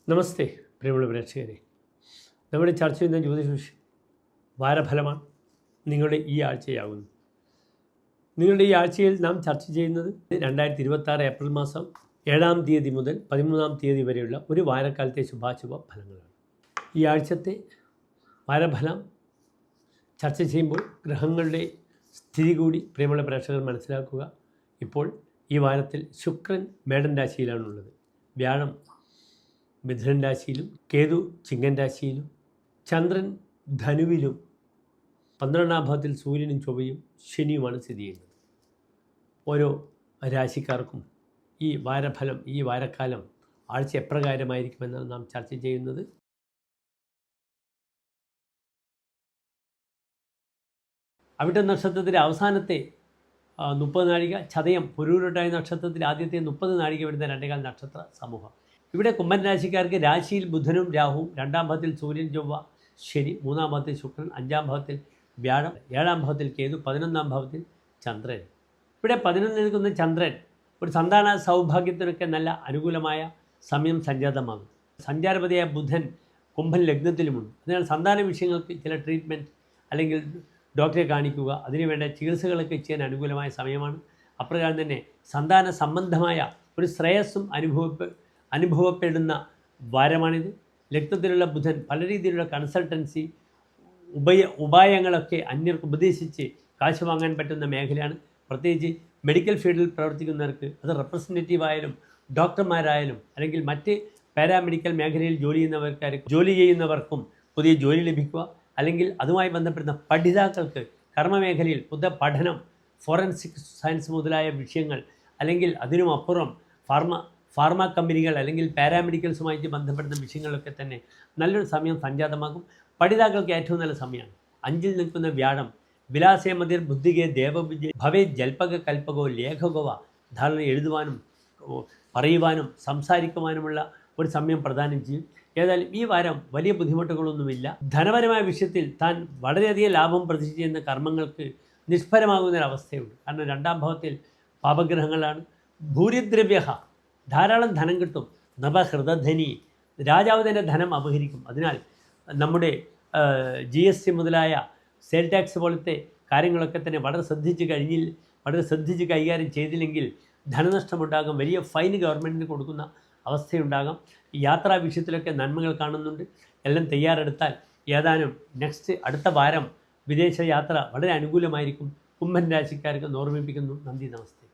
നമസ്തേ പ്രിയമുള്ള പ്രേക്ഷകരെ, നമ്മുടെ ചർച്ച ചെയ്യുന്ന ജ്യോതിഷ വാരഫലമാണ് നിങ്ങളുടെ ഈ ആഴ്ചയാകുന്നു. നിങ്ങളുടെ ഈ ആഴ്ചയിൽ നാം ചർച്ച ചെയ്യുന്നത് 2026 ഏപ്രിൽ മാസം 7-ാം തീയതി മുതൽ 13-ാം തീയതി വരെയുള്ള ഒരു വാരക്കാലത്തെ ശുഭാശുഭ ഫലങ്ങളാണ്. ഈ ആഴ്ചത്തെ വാരഫലം ചർച്ച ചെയ്യുമ്പോൾ ഗ്രഹങ്ങളുടെ സ്ഥിതി കൂടി പ്രിയമുള്ള പ്രേക്ഷകർ മനസ്സിലാക്കുക. ഇപ്പോൾ ഈ വാരത്തിൽ ശുക്രൻ മേടൻ രാശിയിലാണുള്ളത്, വ്യാഴം മിഥുനൻ രാശിയിലും, കേതു ചിങ്ങൻ രാശിയിലും, ചന്ദ്രൻ ധനുവിലും, 12-ാം ഭാവത്തിൽ സൂര്യനും ചൊവ്വയും ശനിയുമാണ് സ്ഥിതി ചെയ്യുന്നത്. ഓരോ രാശിക്കാർക്കും ഈ വാരഫലം, ഈ വാരക്കാലം ആഴ്ച എപ്രകാരമായിരിക്കുമെന്നാണ് നാം ചർച്ച ചെയ്യുന്നത്. അവിട്ട നക്ഷത്രത്തിലെ അവസാനത്തെ 30 നാഴിക, ചതയം പുരൂരുട്ടായ നക്ഷത്രത്തിലെ ആദ്യത്തെ 30 നാഴിക വരുന്ന 2 നക്ഷത്ര സമൂഹം. ഇവിടെ കുംഭൻ രാശിക്കാർക്ക് രാശിയിൽ ബുധനും രാഹുവും, 2-ാം ഭാവത്തിൽ സൂര്യൻ ചൊവ്വ ശനി, 3-ാം ഭാവത്തിൽ ശുക്രൻ, 5-ാം ഭാവത്തിൽ വ്യാഴം, 7-ാം ഭാവത്തിൽ കേതു, 11-ാം ഭാവത്തിൽ ചന്ദ്രൻ. ഇവിടെ 11 നിൽക്കുന്ന ചന്ദ്രൻ ഒരു സന്താന സൗഭാഗ്യത്തിനൊക്കെ നല്ല അനുകൂലമായ സമയം സംജാതമാകും. സഞ്ചാരപതിയായ ബുധൻ കുംഭൻ ലഗ്നത്തിലുമുണ്ട്. അതിനാൽ സന്താന വിഷയങ്ങൾക്ക് ചില ട്രീറ്റ്മെൻറ്റ് അല്ലെങ്കിൽ ഡോക്ടറെ കാണിക്കുക, അതിനുവേണ്ട ചികിത്സകളൊക്കെ ചെയ്യാൻ അനുകൂലമായ സമയമാണ്. അപ്രകാരം തന്നെ സന്താന സംബന്ധമായ ഒരു ശ്രേയസ്സും അനുഭവപ്പെടുന്ന വാരമാണിത്. ലഗ്നത്തിലുള്ള ബുധൻ പല രീതിയിലുള്ള കൺസൾട്ടൻസി ഉപായങ്ങളൊക്കെ അന്യർക്ക് ഉപദേശിച്ച് കാശ് വാങ്ങാൻ പറ്റുന്ന മേഖലയാണ്. പ്രത്യേകിച്ച് മെഡിക്കൽ ഫീൽഡിൽ പ്രവർത്തിക്കുന്നവർക്ക്, അത് റെപ്രസെൻറ്റേറ്റീവായാലും ഡോക്ടർമാരായാലും അല്ലെങ്കിൽ മറ്റ് പാരാമെഡിക്കൽ മേഖലയിൽ ജോലി ചെയ്യുന്നവർക്കും പുതിയ ജോലി ലഭിക്കുക, അല്ലെങ്കിൽ അതുമായി ബന്ധപ്പെടുന്ന പഠിതാക്കൾക്ക് കർമ്മമേഖലയിൽ പുതിയ പഠനം, ഫോറൻസിക് സയൻസ് മുതലായ വിഷയങ്ങൾ, അല്ലെങ്കിൽ അതിനുമപ്പുറം ഫാർമ കമ്പനികൾ അല്ലെങ്കിൽ പാരാമെഡിക്കൽസുമായിട്ട് ബന്ധപ്പെടുന്ന വിഷയങ്ങളൊക്കെ തന്നെ നല്ലൊരു സമയം സംജാതമാകും. പഠിതാക്കൾക്ക് ഏറ്റവും നല്ല സമയമാണ്. 5-ൽ നിൽക്കുന്ന വ്യാഴം വിലാസേ മതിർ ബുദ്ധികെ ദേവവിജയ ഭവേ ജൽപക കൽപകോ ലേഖകോവ, ധാരണ എഴുതുവാനും പറയുവാനും സംസാരിക്കുവാനുമുള്ള ഒരു സമയം പ്രദാനം ചെയ്യും. ഏതായാലും ഈ വാരം വലിയ ബുദ്ധിമുട്ടുകളൊന്നുമില്ല. ധനപരമായ വിഷയത്തിൽ താൻ വളരെയധികം ലാഭം പ്രതീക്ഷിച്ച് ചെയ്യുന്ന കർമ്മങ്ങൾക്ക് നിഷ്ഫലമാകുന്നൊരവസ്ഥയുണ്ട്. കാരണം 2-ാം ഭാവത്തിൽ പാപഗ്രഹങ്ങളാണ്. ഭൂരിദ്രവ്യ, ധാരാളം ധനം കിട്ടും. നവഹൃദധനി, രാജാവ് തന്നെ ധനം അപഹരിക്കും. അതിനാൽ നമ്മുടെ GST മുതലായ സെയിൽ ടാക്സ് പോലത്തെ കാര്യങ്ങളൊക്കെ തന്നെ വളരെ ശ്രദ്ധിച്ച് കൈകാര്യം ചെയ്തില്ലെങ്കിൽ ധനനഷ്ടമുണ്ടാകും. വലിയ ഫൈൻ ഗവൺമെൻറ്റിന് കൊടുക്കുന്ന അവസ്ഥയുണ്ടാകാം. ഈ യാത്രാ വിഷയത്തിലൊക്കെ നന്മകൾ കാണുന്നുണ്ട്. എല്ലാം തയ്യാറെടുത്താൽ ഏതാനും അടുത്ത വാരം വിദേശ യാത്ര വളരെ അനുകൂലമായിരിക്കും. കുംഭൻ രാശിക്കാർക്ക് ഓർമ്മിപ്പിക്കുന്നു. നന്ദി, നമസ്തേ.